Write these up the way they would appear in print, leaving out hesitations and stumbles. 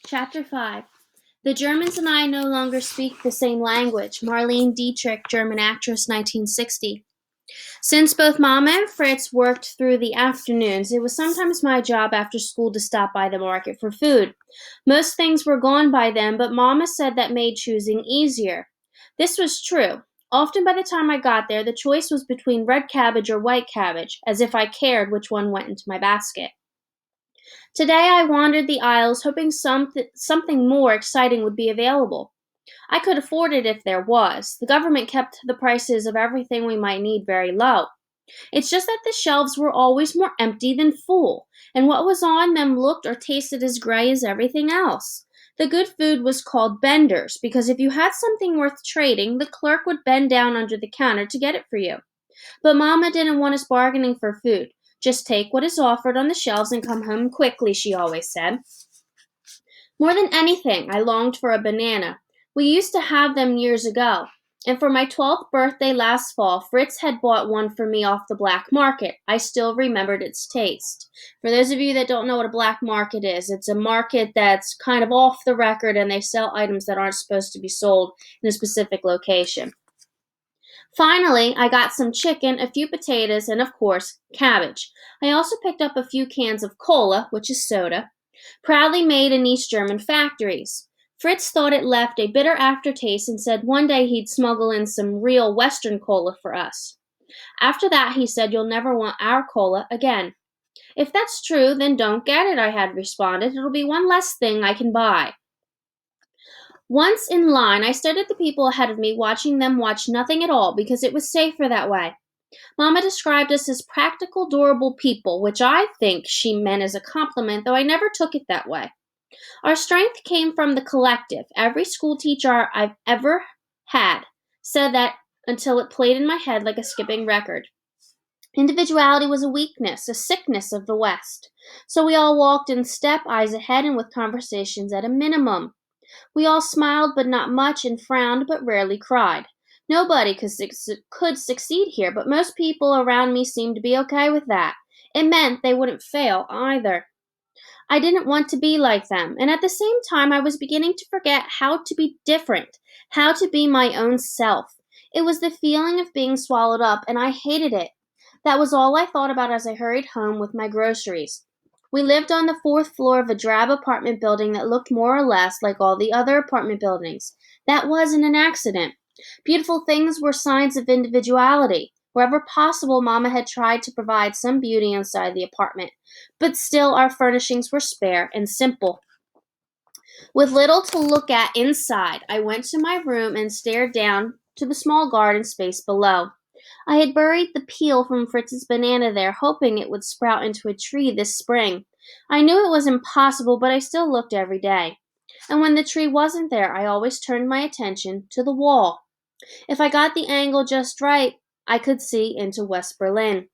Chapter 5. The Germans and I no longer speak the same language. Marlene Dietrich, German actress, 1960. Since both Mama and Fritz worked through the afternoons, it was sometimes my job after school to stop by the market for food. Most things were gone by then, but Mama said that made choosing easier. This was true. Often by the time I got there, the choice was between red cabbage or white cabbage, as if I cared which one went into my basket. Today I wandered the aisles hoping something more exciting would be available. I could afford it if there was. The government kept the prices of everything we might need very low. It's just that the shelves were always more empty than full, and what was on them looked or tasted as gray as everything else. The good food was called benders because if you had something worth trading, the clerk would bend down under the counter to get it for you. But Mama didn't want us bargaining for food. Just take what is offered on the shelves and come home quickly, she always said. More than anything, I longed for a banana. We used to have them years ago, and for my 12th birthday last fall, Fritz had bought one for me off the black market. I still remembered its taste. For those of you that don't know what a black market is, it's a market that's kind of off the record and they sell items that aren't supposed to be sold in a specific location. Finally, I got some chicken, a few potatoes, and of course, cabbage. I also picked up a few cans of cola, which is soda, proudly made in East German factories. Fritz thought it left a bitter aftertaste and said one day he'd smuggle in some real Western cola for us. After that, he said, "You'll never want our cola again." "If that's true, then don't get it," I had responded. "It'll be one less thing I can buy." Once in line, I stared at the people ahead of me, watching them watch nothing at all because it was safer that way. Mama described us as practical, durable people, which I think she meant as a compliment, though I never took it that way. Our strength came from the collective. Every school teacher I've ever had said that until it played in my head like a skipping record. Individuality was a weakness, a sickness of the West. So we all walked in step, eyes ahead, and with conversations at a minimum. We all smiled, but not much, and frowned, but rarely cried. Nobody could succeed here, but most people around me seemed to be okay with that. It meant they wouldn't fail either. I didn't want to be like them, and at the same time I was beginning to forget how to be different, how to be my own self. It was the feeling of being swallowed up, and I hated it. That was all I thought about as I hurried home with my groceries. We lived on the fourth floor of a drab apartment building that looked more or less like all the other apartment buildings. That wasn't an accident. Beautiful things were signs of individuality. Wherever possible, Mama had tried to provide some beauty inside the apartment, but still our furnishings were spare and simple. With little to look at inside, I went to my room and stared down to the small garden space below. I had buried the peel from Fritz's banana there, hoping it would sprout into a tree this spring. I knew it was impossible, but I still looked every day. And when the tree wasn't there, I always turned my attention to the wall. If I got the angle just right, I could see into West Berlin.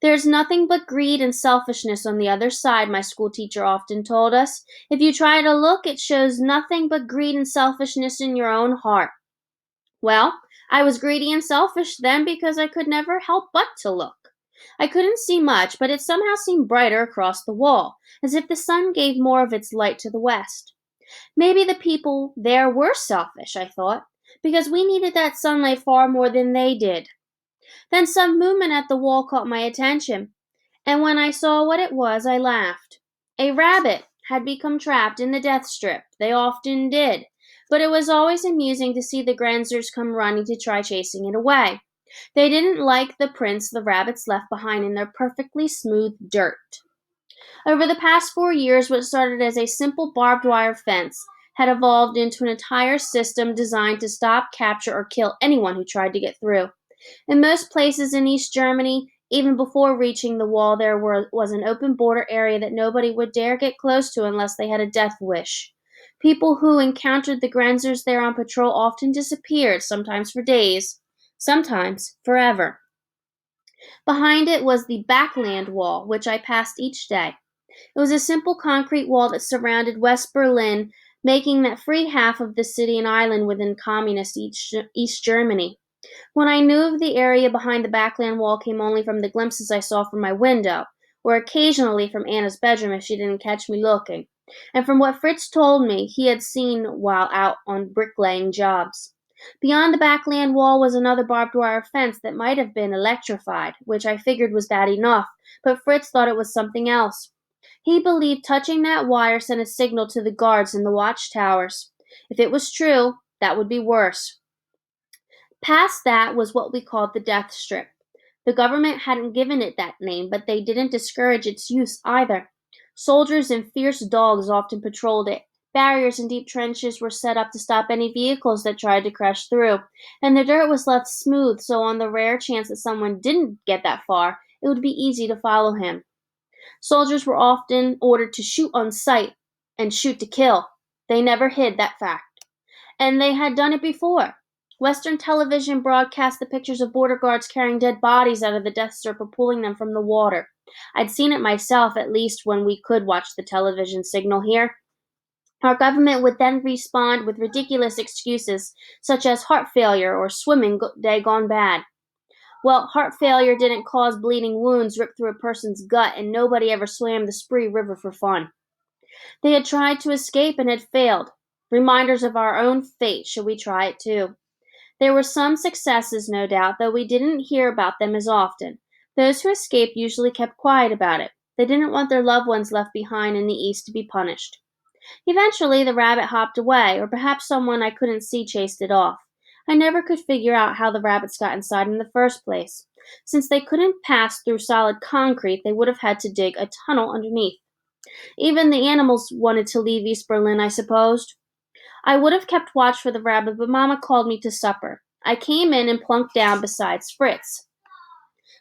"There's nothing but greed and selfishness on the other side," my school teacher often told us. "If you try to look, it shows nothing but greed and selfishness in your own heart." Well, I was greedy and selfish then because I could never help but to look. I couldn't see much, but it somehow seemed brighter across the wall, as if the sun gave more of its light to the west. Maybe the people there were selfish, I thought, because we needed that sunlight far more than they did. Then some movement at the wall caught my attention, and when I saw what it was, I laughed. A rabbit had become trapped in the death strip. They often did, but it was always amusing to see the Grenzers come running to try chasing it away. They didn't like the prints the rabbits left behind in their perfectly smooth dirt. Over the past 4 years, what started as a simple barbed wire fence had evolved into an entire system designed to stop, capture, or kill anyone who tried to get through. In most places in East Germany, even before reaching the wall, there was an open border area that nobody would dare get close to unless they had a death wish. People who encountered the Grenzers there on patrol often disappeared, sometimes for days, sometimes forever. Behind it was the Backland Wall, which I passed each day. It was a simple concrete wall that surrounded West Berlin, making that free half of the city an island within communist East Germany. When I knew of the area behind the Backland Wall came only from the glimpses I saw from my window, or occasionally from Anna's bedroom if she didn't catch me looking. and from what Fritz told me he had seen while out on bricklaying jobs. Beyond the backland wall was another barbed wire fence that might have been electrified, which I figured was bad enough, but Fritz thought it was something else. He believed touching that wire sent a signal to the guards in the watchtowers. If it was true, that would be worse. Past that was what we called the death strip. The government hadn't given it that name, but they didn't discourage its use either. Soldiers and fierce dogs often patrolled it. Barriers and deep trenches were set up to stop any vehicles that tried to crash through, and the dirt was left smooth so on the rare chance that someone didn't get that far, it would be easy to follow him. Soldiers were often ordered to shoot on sight and shoot to kill. They never hid that fact. And they had done it before. Western television broadcast the pictures of border guards carrying dead bodies out of the death strip or pulling them from the water. I'd seen it myself, at least when we could watch the television signal here. Our government would then respond with ridiculous excuses, such as heart failure or swimming day gone bad. Well, heart failure didn't cause bleeding wounds ripped through a person's gut, and nobody ever swam the Spree River for fun. They had tried to escape and had failed. Reminders of our own fate, should we try it too? There were some successes, no doubt, though we didn't hear about them as often. Those who escaped usually kept quiet about it. They didn't want their loved ones left behind in the East to be punished. Eventually, the rabbit hopped away, or perhaps someone I couldn't see chased it off. I never could figure out how the rabbits got inside in the first place. Since they couldn't pass through solid concrete, they would have had to dig a tunnel underneath. Even the animals wanted to leave East Berlin, I supposed. I would have kept watch for the rabbit, but Mamma called me to supper. I came in and plunked down beside Fritz.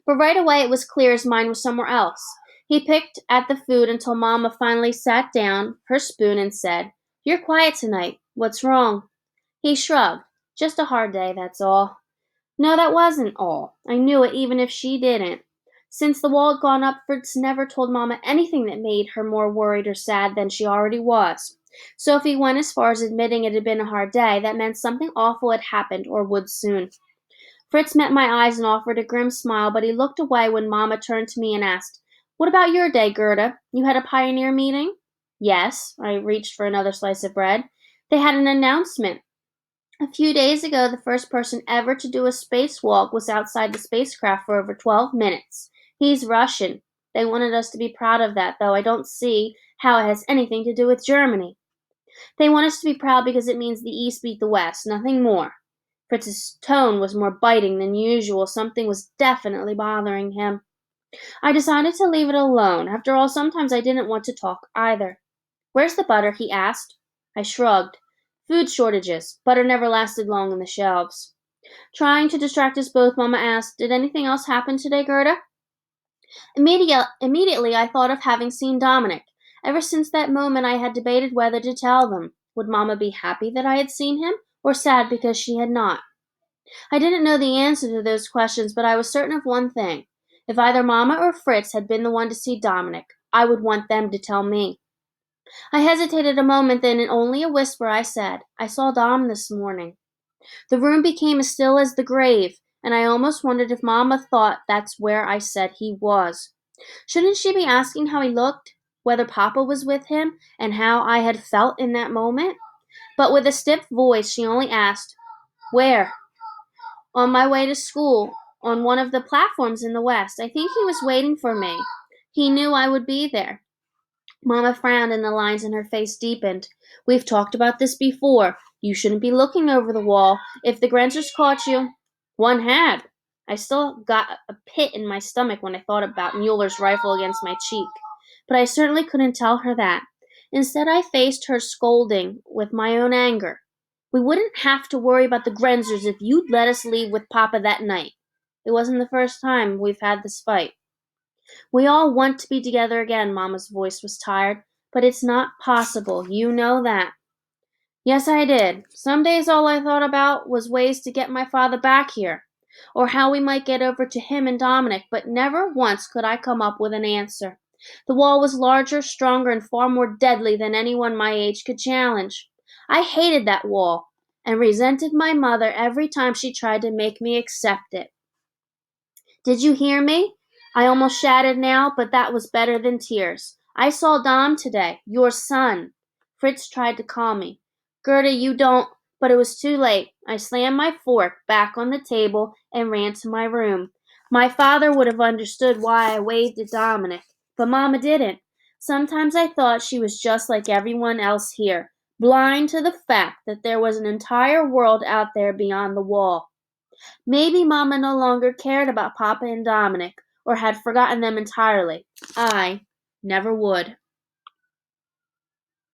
But right away it was clear his mind was somewhere else. He picked at the food until Mamma finally sat down her spoon and said, "You're quiet tonight. What's wrong?" He shrugged. "Just a hard day, that's all." No, that wasn't all. I knew it, even if she didn't. Since the wall had gone up, Fritz never told Mamma anything that made her more worried or sad than she already was. So if he went as far as admitting it had been a hard day, that meant something awful had happened or would soon. Fritz met my eyes and offered a grim smile, but he looked away when Mamma turned to me and asked, "What about your day, Gerda? You had a pioneer meeting?" "Yes." I reached for another slice of bread. "They had an announcement. A few days ago, the first person ever to do a spacewalk was outside the spacecraft for over 12 minutes. He's Russian. They wanted us to be proud of that, though I don't see how it has anything to do with Germany. They want us to be proud because it means the East beat the West, nothing more." Fritz's tone was more biting than usual. Something was definitely bothering him. I decided to leave it alone. After all, sometimes I didn't want to talk either. "Where's the butter?" he asked. I shrugged. "Food shortages. Butter never lasted long on the shelves." Trying to distract us both, Mamma asked, "Did anything else happen today, Gerda?" Immediately I thought of having seen Dominic. Ever since that moment I had debated whether to tell them. Would Mamma be happy that I had seen him, or sad because she had not? I didn't know the answer to those questions, but I was certain of one thing. If either Mamma or Fritz had been the one to see Dominic, I would want them to tell me. I hesitated a moment, then in only a whisper I said, "I saw Dom this morning." The room became as still as the grave, and I almost wondered if Mamma thought that's where I said he was. Shouldn't she be asking how he looked, whether Papa was with him, and how I had felt in that moment? But with a stiff voice she only asked, "Where?" "On my way to school, on one of the platforms in the west. I think he was waiting for me. He knew I would be there." Mamma frowned and the lines in her face deepened. "We've talked about this before. You shouldn't be looking over the wall. If the Grenzers caught you—" One had. I still got a pit in my stomach when I thought about Mueller's rifle against my cheek. But I certainly couldn't tell her that. Instead, I faced her scolding with my own anger. "We wouldn't have to worry about the Grenzers if you'd let us leave with Papa that night. It wasn't the first time we've had this fight. We all want to be together again." Mamma's voice was tired. "But it's not possible. You know that." Yes, I did. Some days all I thought about was ways to get my father back here, or how we might get over to him and Dominic, but never once could I come up with an answer. The wall was larger, stronger, and far more deadly than anyone my age could challenge. I hated that wall, and resented my mother every time she tried to make me accept it. "Did you hear me?" I almost shouted now, but that was better than tears. I saw Dom today, your son. Fritz tried to call me. Gerda, you don't. But it was too late. I slammed my fork back on the table and ran to my room. My father would have understood why I waved at Dominic, but Mama didn't. Sometimes I thought she was just like everyone else here, blind to the fact that there was an entire world out there beyond the wall. Maybe Mama no longer cared about Papa and Dominic, or had forgotten them entirely. I never would.